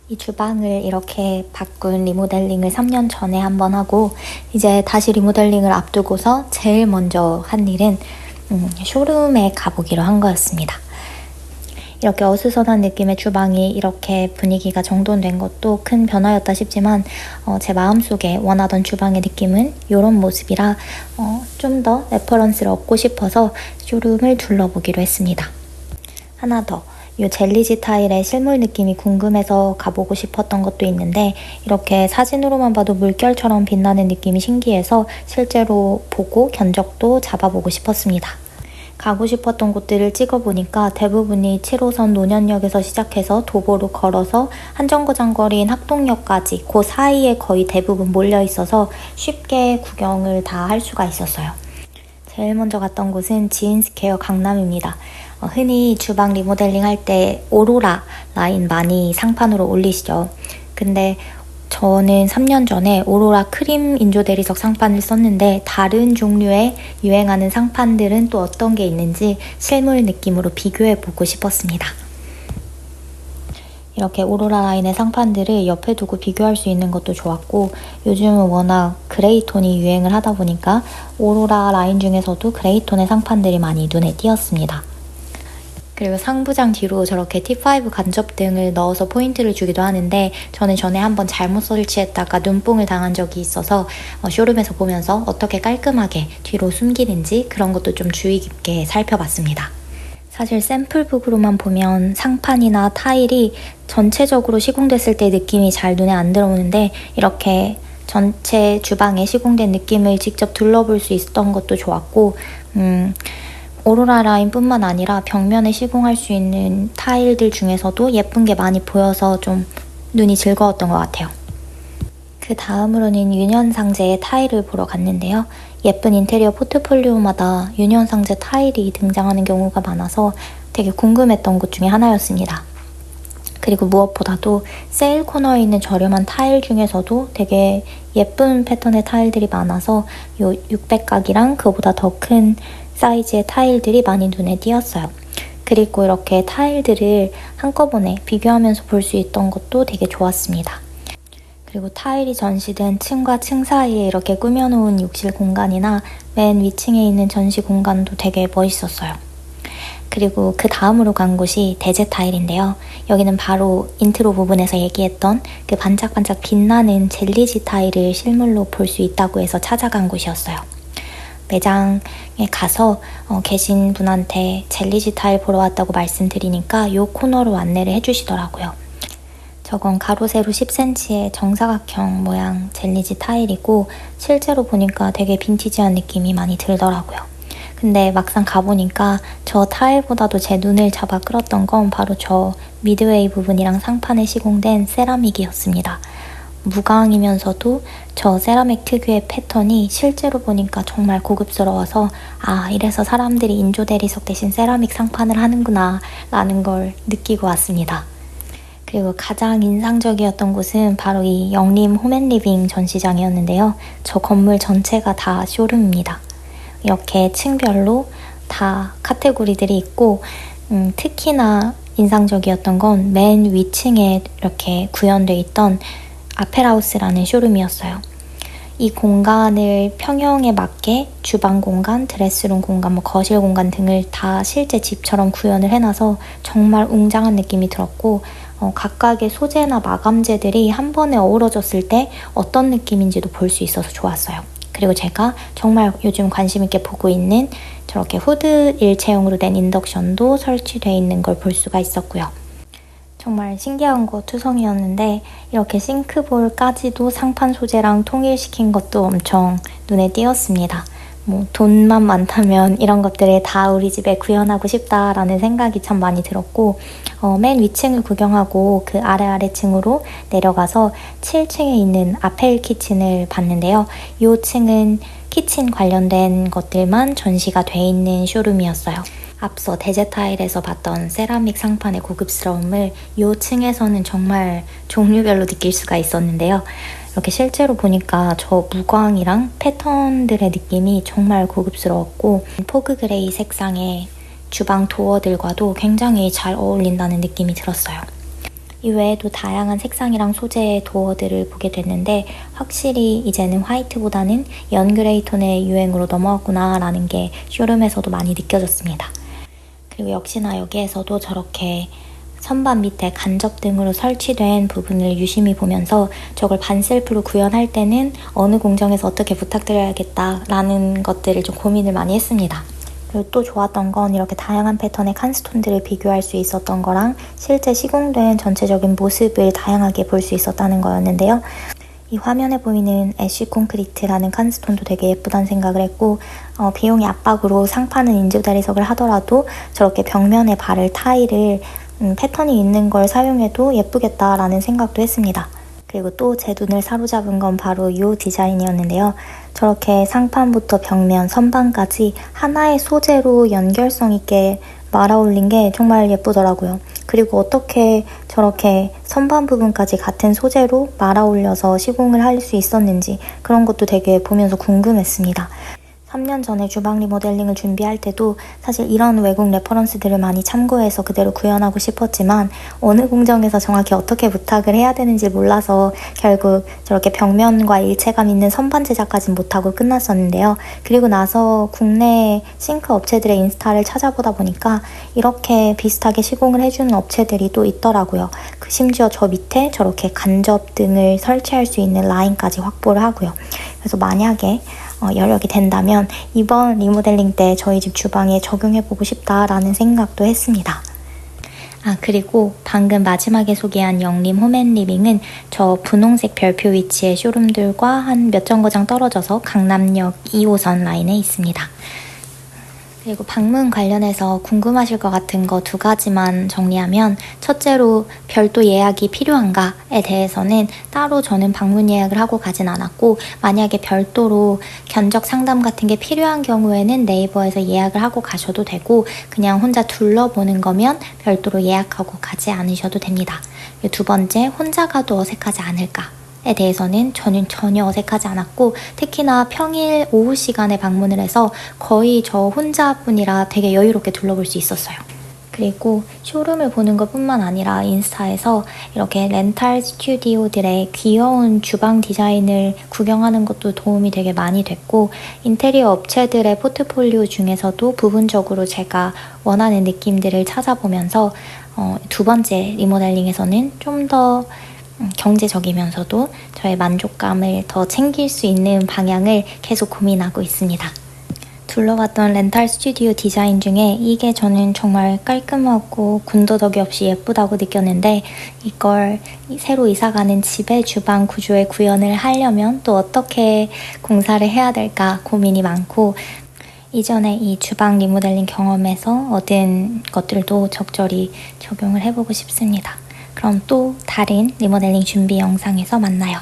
이 주방을 이렇게 바꾼 리모델링을 3년 전에 한번 하고 이제 다시 리모델링을 앞두고서 제일 먼저 한 일은 쇼룸에 가보기로 한 거였습니다. 이렇게 어수선한 느낌의 주방이 이렇게 분위기가 정돈된 것도 큰 변화였다 싶지만 제 마음속에 원하던 주방의 느낌은 이런 모습이라 좀 더 레퍼런스를 얻고 싶어서 쇼룸을 둘러보기로 했습니다. 하나 더, 이 젤리지 타일의 실물 느낌이 궁금해서 가보고 싶었던 것도 있는데 이렇게 사진으로만 봐도 물결처럼 빛나는 느낌이 신기해서 실제로 보고 견적도 잡아보고 싶었습니다. 가고 싶었던 곳들을 찍어보니까 대부분이 7호선 논현역에서 시작해서 도보로 걸어서 한정거장거리인 학동역까지 그 사이에 거의 대부분 몰려있어서 쉽게 구경을 다 할 수가 있었어요. 제일 먼저 갔던 곳은 지인스퀘어 강남입니다. 흔히 주방 리모델링 할 때 오로라 라인 많이 상판으로 올리시죠. 근데 저는 3년 전에 오로라 크림 인조 대리석 상판을 썼는데 다른 종류의 유행하는 상판들은 또 어떤 게 있는지 실물 느낌으로 비교해보고 싶었습니다. 이렇게 오로라 라인의 상판들을 옆에 두고 비교할 수 있는 것도 좋았고 요즘은 워낙 그레이톤이 유행을 하다 보니까 오로라 라인 중에서도 그레이톤의 상판들이 많이 눈에 띄었습니다. 그리고 상부장 뒤로 저렇게 T5 간접등을 넣어서 포인트를 주기도 하는데 저는 전에 한번 잘못 설치했다가 눈뽕을 당한 적이 있어서 쇼룸에서 보면서 어떻게 깔끔하게 뒤로 숨기는지 그런 것도 좀 주의 깊게 살펴봤습니다. 사실 샘플북으로만 보면 상판이나 타일이 전체적으로 시공됐을 때 느낌이 잘 눈에 안 들어오는데 이렇게 전체 주방에 시공된 느낌을 직접 둘러볼 수 있었던 것도 좋았고 오로라 라인뿐만 아니라 벽면에 시공할 수 있는 타일들 중에서도 예쁜 게 많이 보여서 좀 눈이 즐거웠던 것 같아요. 그 다음으로는 윤현상제의 타일을 보러 갔는데요. 예쁜 인테리어 포트폴리오마다 윤현상제 타일이 등장하는 경우가 많아서 되게 궁금했던 곳 중에 하나였습니다. 그리고 무엇보다도 세일 코너에 있는 저렴한 타일 중에서도 되게 예쁜 패턴의 타일들이 많아서 요 600각이랑 그보다 더 큰 사이즈의 타일들이 많이 눈에 띄었어요. 그리고 이렇게 타일들을 한꺼번에 비교하면서 볼 수 있던 것도 되게 좋았습니다. 그리고 타일이 전시된 층과 층 사이에 이렇게 꾸며놓은 욕실 공간이나 맨 위층에 있는 전시 공간도 되게 멋있었어요. 그리고 그 다음으로 간 곳이 대제 타일인데요. 여기는 바로 인트로 부분에서 얘기했던 그 반짝반짝 빛나는 젤리지 타일을 실물로 볼 수 있다고 해서 찾아간 곳이었어요. 매장에 가서 계신 분한테 젤리지 타일 보러 왔다고 말씀드리니까 이 코너로 안내를 해주시더라고요. 저건 가로 세로 10cm의 정사각형 모양 젤리지 타일이고 실제로 보니까 되게 빈티지한 느낌이 많이 들더라고요. 근데 막상 가보니까 저 타일보다도 제 눈을 잡아 끌었던 건 바로 저 미드웨이 부분이랑 상판에 시공된 세라믹이었습니다. 무광이면서도 저 세라믹 특유의 패턴이 실제로 보니까 정말 고급스러워서 아, 이래서 사람들이 인조 대리석 대신 세라믹 상판을 하는구나 라는 걸 느끼고 왔습니다. 그리고 가장 인상적이었던 곳은 바로 이 영림 홈앤리빙 전시장이었는데요. 저 건물 전체가 다 쇼룸입니다. 이렇게 층별로 다 카테고리들이 있고 특히나 인상적이었던 건 맨 위층에 이렇게 구현되어 있던 아펠하우스라는 쇼룸이었어요. 이 공간을 평형에 맞게 주방 공간, 드레스룸 공간, 거실 공간 등을 다 실제 집처럼 구현을 해놔서 정말 웅장한 느낌이 들었고 각각의 소재나 마감재들이 한 번에 어우러졌을 때 어떤 느낌인지도 볼 수 있어서 좋았어요. 그리고 제가 정말 요즘 관심 있게 보고 있는 저렇게 후드 일체형으로 된 인덕션도 설치되어 있는 걸 볼 수가 있었고요. 정말 신기한 거 투성이었는데 이렇게 싱크볼까지도 상판 소재랑 통일시킨 것도 엄청 눈에 띄었습니다. 돈만 많다면 이런 것들을 다 우리 집에 구현하고 싶다라는 생각이 참 많이 들었고 맨 위층을 구경하고 그 아래층으로 내려가서 7층에 있는 아펠 키친을 봤는데요. 이 층은 키친 관련된 것들만 전시가 돼 있는 쇼룸이었어요. 앞서 대제 타일에서 봤던 세라믹 상판의 고급스러움을 이 층에서는 정말 종류별로 느낄 수가 있었는데요. 이렇게 실제로 보니까 저 무광이랑 패턴들의 느낌이 정말 고급스러웠고 포그 그레이 색상의 주방 도어들과도 굉장히 잘 어울린다는 느낌이 들었어요. 이외에도 다양한 색상이랑 소재의 도어들을 보게 됐는데 확실히 이제는 화이트보다는 연그레이 톤의 유행으로 넘어왔구나 라는 게 쇼룸에서도 많이 느껴졌습니다. 그리고 역시나 여기에서도 저렇게 선반 밑에 간접등으로 설치된 부분을 유심히 보면서 저걸 반셀프로 구현할 때는 어느 공정에서 어떻게 부탁드려야겠다라는 것들을 좀 고민을 많이 했습니다. 그리고 또 좋았던 건 이렇게 다양한 패턴의 칸스톤들을 비교할 수 있었던 거랑 실제 시공된 전체적인 모습을 다양하게 볼 수 있었다는 거였는데요. 이 화면에 보이는 애쉬 콘크리트라는 칸스톤도 되게 예쁘다는 생각을 했고 비용이 압박으로 상판은 인조대리석을 하더라도 저렇게 벽면에 바를 타일을 패턴이 있는 걸 사용해도 예쁘겠다라는 생각도 했습니다. 그리고 또 제 눈을 사로잡은 건 바로 이 디자인이었는데요. 저렇게 상판부터 벽면, 선반까지 하나의 소재로 연결성 있게 말아 올린 게 정말 예쁘더라고요. 그리고 어떻게 저렇게 선반 부분까지 같은 소재로 말아 올려서 시공을 할 수 있었는지 그런 것도 되게 보면서 궁금했습니다. 3년 전에 주방 리모델링을 준비할 때도 사실 이런 외국 레퍼런스들을 많이 참고해서 그대로 구현하고 싶었지만 어느 공정에서 정확히 어떻게 부탁을 해야 되는지 몰라서 결국 저렇게 벽면과 일체감 있는 선반 제작까지는 못하고 끝났었는데요. 그리고 나서 국내 싱크 업체들의 인스타를 찾아보다 보니까 이렇게 비슷하게 시공을 해주는 업체들이 또 있더라고요. 심지어 저 밑에 저렇게 간접등을 설치할 수 있는 라인까지 확보를 하고요. 그래서 만약에 여력이 된다면 이번 리모델링 때 저희 집 주방에 적용해보고 싶다라는 생각도 했습니다. 그리고 방금 마지막에 소개한 영림 홈앤리빙은 저 분홍색 별표 위치의 쇼룸들과 한 몇 정거장 떨어져서 강남역 2호선 라인에 있습니다. 그리고 방문 관련해서 궁금하실 것 같은 거 2가지만 정리하면 첫째로 별도 예약이 필요한가에 대해서는 따로 저는 방문 예약을 하고 가진 않았고 만약에 별도로 견적 상담 같은 게 필요한 경우에는 네이버에서 예약을 하고 가셔도 되고 그냥 혼자 둘러보는 거면 별도로 예약하고 가지 않으셔도 됩니다. 그리고 2번째, 혼자 가도 어색하지 않을까? 에 대해서는 저는 전혀 어색하지 않았고 특히나 평일 오후 시간에 방문을 해서 거의 저 혼자뿐이라 되게 여유롭게 둘러볼 수 있었어요. 그리고 쇼룸을 보는 것뿐만 아니라 인스타에서 이렇게 렌탈 스튜디오들의 귀여운 주방 디자인을 구경하는 것도 도움이 되게 많이 됐고 인테리어 업체들의 포트폴리오 중에서도 부분적으로 제가 원하는 느낌들을 찾아보면서 2번째 리모델링에서는 좀 더 경제적이면서도 저의 만족감을 더 챙길 수 있는 방향을 계속 고민하고 있습니다. 둘러봤던 렌탈 스튜디오 디자인 중에 이게 저는 정말 깔끔하고 군더더기 없이 예쁘다고 느꼈는데 이걸 새로 이사가는 집의 주방 구조에 구현을 하려면 또 어떻게 공사를 해야 될까 고민이 많고 이전에 이 주방 리모델링 경험에서 얻은 것들도 적절히 적용을 해보고 싶습니다. 그럼 또 다른 리모델링 준비 영상에서 만나요.